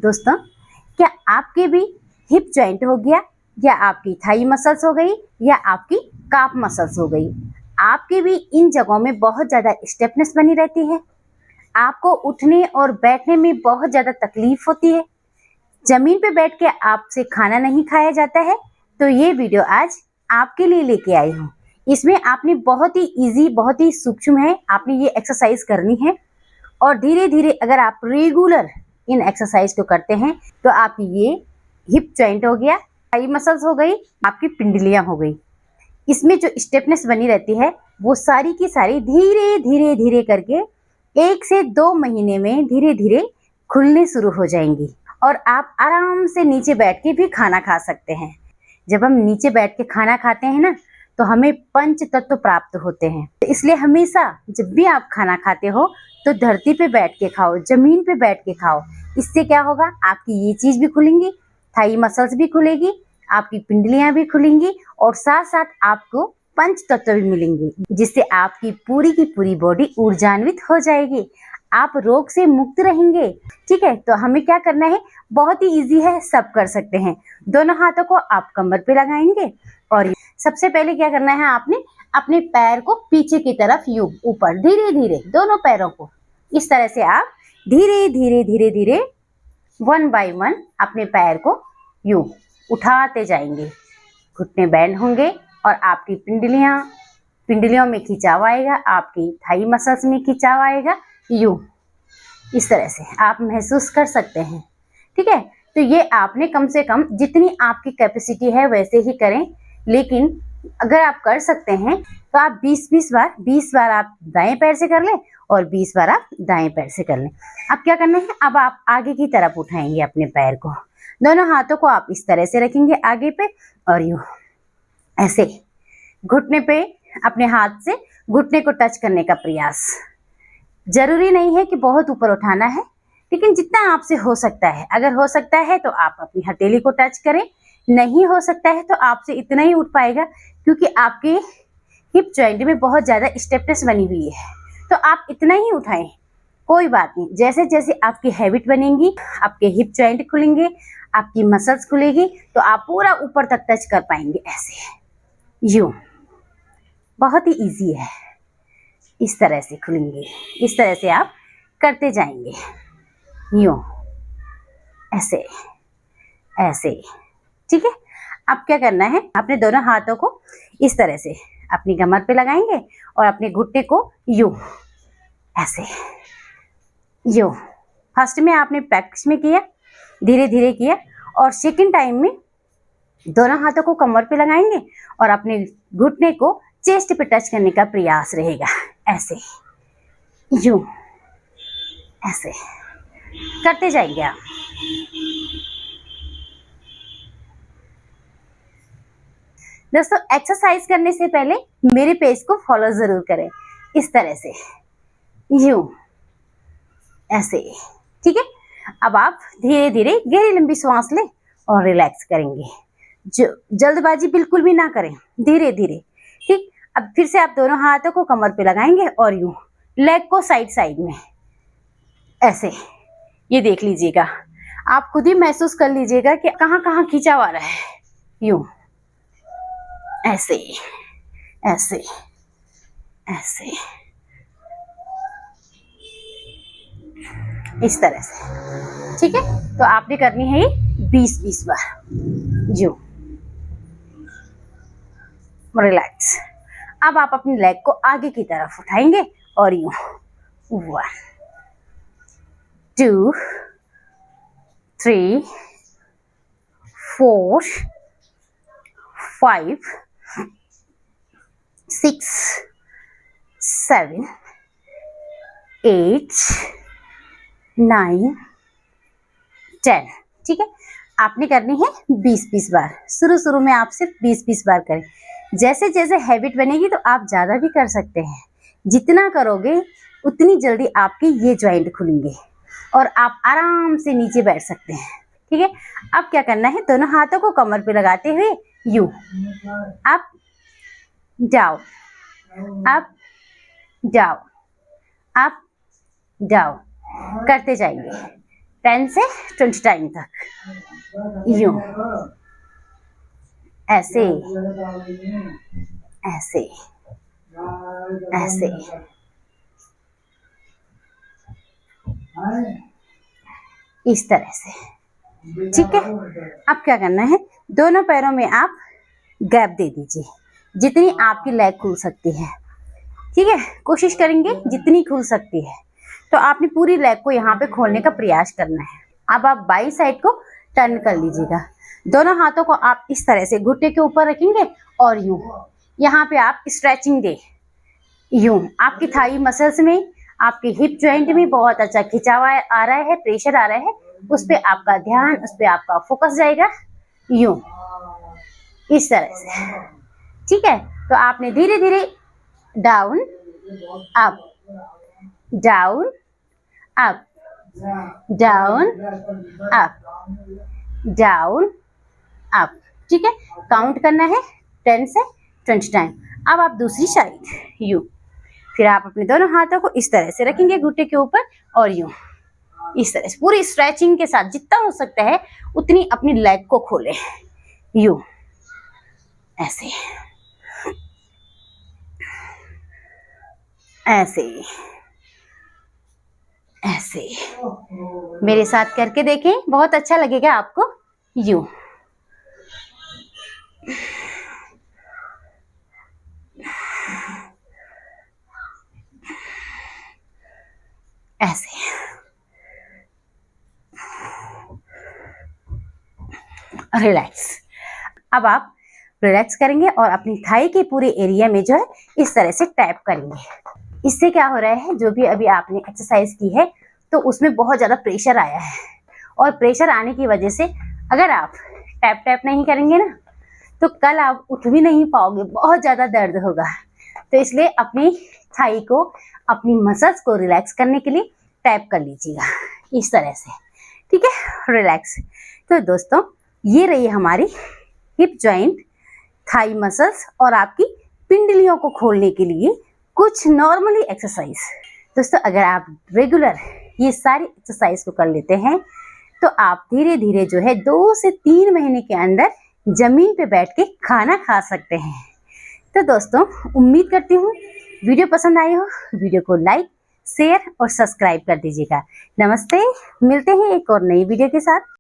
दोस्तों, क्या आपके भी हिप जॉइंट हो गया, या आपकी थाई मसल्स हो गई, या आपकी काफ मसल्स हो गई? आपके भी इन जगहों में बहुत ज़्यादा स्टिफनेस बनी रहती है, आपको उठने और बैठने में बहुत ज़्यादा तकलीफ होती है, जमीन पे बैठ के आपसे खाना नहीं खाया जाता है, तो ये वीडियो आज आपके लिए लेके आई हूँ। इसमें आपने बहुत ही इजी, बहुत ही सूक्ष्म है, आपने ये एक्सरसाइज करनी है और धीरे धीरे अगर आप रेगुलर इन एक्सरसाइज को करते हैं तो आपकी ये हिप जॉइंट हो गया, थाई मसल्स हो गई, आपकी पिंडलियां हो गई, इसमें जो स्टिफनेस बनी रहती है वो सारी की सारी धीरे धीरे धीरे करके 1 से 2 महीने में धीरे धीरे खुलने शुरू हो जाएंगी और आप आराम से नीचे बैठ के भी खाना खा सकते हैं। जब हम नीचे बैठ के खाना खाते हैं ना, तो हमें पंच तत्व प्राप्त होते हैं। इसलिए हमेशा जब भी आप खाना खाते हो तो धरती पे बैठ के खाओ, जमीन पे बैठ के खाओ। इससे क्या होगा, आपकी ये चीज भी खुलेंगी, थाई मसल्स भी खुलेगी, आपकी पिंडलियां भी खुलेंगी और साथ साथ आपको पंच तत्व भी मिलेंगे, जिससे आपकी पूरी की पूरी बॉडी ऊर्जान्वित हो जाएगी, आप रोग से मुक्त रहेंगे। ठीक है, तो हमें क्या करना है, बहुत ही इजी है, सब कर सकते हैं। दोनों हाथों को आप कमर पे लगाएंगे और सबसे पहले क्या करना है, आपने अपने पैर को पीछे की तरफ यूं ऊपर धीरे धीरे, दोनों पैरों को इस तरह से आप धीरे धीरे धीरे धीरे 1 बाय 1 अपने पैर को यूं उठाते जाएंगे। घुटने बैंड होंगे और आपकी पिंडलियों में खिंचाव आएगा, आपकी थाई मसल्स में खिंचाव आएगा, यूं इस तरह से आप महसूस कर सकते हैं। ठीक है, तो ये आपने कम से कम जितनी आपकी कैपेसिटी है वैसे ही करें, लेकिन अगर आप कर सकते हैं तो आप 20 बार आप दाएं पैर से कर लें और 20 बार आप दाएं पैर से कर लें। अब क्या करना है, अब आप आगे की तरफ उठाएंगे अपने पैर को, दोनों हाथों को आप इस तरह से रखेंगे आगे पे और यूं ऐसे घुटने पे अपने हाथ से घुटने को टच करने का प्रयास। जरूरी नहीं है कि बहुत ऊपर उठाना है, लेकिन जितना आपसे हो सकता है, अगर हो सकता है तो आप अपनी हथेली को टच करें, नहीं हो सकता है तो आपसे इतना ही उठ पाएगा, क्योंकि आपके हिप जॉइंट में बहुत ज्यादा स्टिफनेस बनी हुई है, तो आप इतना ही उठाएं, कोई बात नहीं। जैसे जैसे आपकी हैबिट बनेगी, आपके हिप जॉइंट खुलेंगे, आपकी मसल्स खुलेगी, तो आप पूरा ऊपर तक टच कर पाएंगे। ऐसे यूं बहुत ही इजी है, इस तरह से खुलेंगे, इस तरह से आप करते जाएंगे, यूं ऐसे ऐसे। ठीक है, अब क्या करना है, अपने दोनों हाथों को इस तरह से अपनी कमर पे लगाएंगे और अपने घुटने को यूं ऐसे यूं। फर्स्ट में आपने प्रैक्टिस में किया, धीरे धीरे किया, और सेकंड टाइम में दोनों हाथों को कमर पे लगाएंगे और अपने घुटने को चेस्ट पे टच करने का प्रयास रहेगा। ऐसे यूं ऐसे करते जाएंगे आप। दोस्तों, एक्सरसाइज करने से पहले मेरे पेज को फॉलो जरूर करें, इस तरह से यूं ऐसे। ठीक है, अब आप धीरे धीरे गहरी लंबी सांस लें और रिलैक्स करेंगे, जो जल्दबाजी बिल्कुल भी ना करें, धीरे धीरे। ठीक, अब फिर से आप दोनों हाथों को कमर पे लगाएंगे और यूं लेग को साइड साइड में ऐसे, ये देख लीजिएगा, आप खुद ही महसूस कर लीजिएगा कि कहाँ कहाँ खिंचाव आ रहा है, यूं ऐसे ऐसे ऐसे, इस तरह से। ठीक है, तो आपने करनी है ये 20 बार। यूं रिलैक्स। अब आप अपनी लेग को आगे की तरफ उठाएंगे और यूं 1 2 3 4 5 6 7 8 9 10। ठीक है, आपने करनी है 20 बार। शुरू में आप सिर्फ 20 बार करें, जैसे जैसे हैबिट बनेगी तो आप ज़्यादा भी कर सकते हैं। जितना करोगे उतनी जल्दी आपके ये जॉइंट खुलेंगे और आप आराम से नीचे बैठ सकते हैं। ठीक है, अब क्या करना है, दोनों हाथों को कमर पे लगाते हुए यूं up down, up down, up down करते जाएंगे। 10 से 20 टाइम तक, यूं, ऐसे ऐसे ऐसे, इस तरह से। ठीक है, अब क्या करना है, दोनों पैरों में आप गैप दे दीजिए, जितनी आपकी लेग खुल सकती है। ठीक है, कोशिश करेंगे जितनी खुल सकती है। तो आपने पूरी लेग को यहाँ पे खोलने का प्रयास करना है। अब आप बाई साइड को टर्न कर लीजिएगा। दोनों हाथों को आप इस तरह से घुटने के ऊपर रखेंगे और यूं, यहाँ पे आप स्ट्रेचिंग दे, यूं। आपकी थाई मसल्स में, आपके हिप जॉइंट में बहुत अच्छा खिंचाव आ रहा है, प्रेशर आ रहा है, उस पे आपका ध्यान, उस पे आपका फोकस जाएगा, यूं, इस तरह से। ठीक है, तो आपने धीरे धीरे down up, down up, down up, down up. ठीक है, काउंट करना है 10 से 20 टाइम। अब आप दूसरी साइड, यूं, फिर आप अपने दोनों हाथों को इस तरह से रखेंगे घुटने के ऊपर और यूं, इस तरह से पूरी स्ट्रेचिंग के साथ जितना हो सकता है उतनी अपनी लेग को खोलें, यूं, ऐसे ऐसे ऐसे। मेरे साथ करके देखें, बहुत अच्छा लगेगा आपको, यूं, ऐसे, रिलैक्स। अब आप रिलैक्स करेंगे और अपनी थाई के पूरे एरिया में जो है इस तरह से टैप करेंगे। इससे क्या हो रहा है, जो भी अभी आपने एक्सरसाइज की है तो उसमें बहुत ज़्यादा प्रेशर आया है, और प्रेशर आने की वजह से अगर आप टैप टैप नहीं करेंगे ना तो कल आप उठ भी नहीं पाओगे, बहुत ज़्यादा दर्द होगा। तो इसलिए अपनी थाई को, अपनी मसल्स को रिलैक्स करने के लिए टैप कर लीजिएगा इस तरह से। ठीक है, रिलैक्स। तो दोस्तों, ये रही हमारी हिप जॉइंट, थाई मसल्स और आपकी पिंडलियों को खोलने के लिए कुछ नॉर्मली एक्सरसाइज। दोस्तों, अगर आप रेगुलर ये सारी एक्सरसाइज को कर लेते हैं तो आप धीरे धीरे जो है 2 से 3 महीने के अंदर जमीन पे बैठ के खाना खा सकते हैं। तो दोस्तों, उम्मीद करती हूँ वीडियो पसंद आई हो। वीडियो को लाइक, शेयर और सब्सक्राइब कर दीजिएगा। नमस्ते, मिलते हैं एक और नई वीडियो के साथ।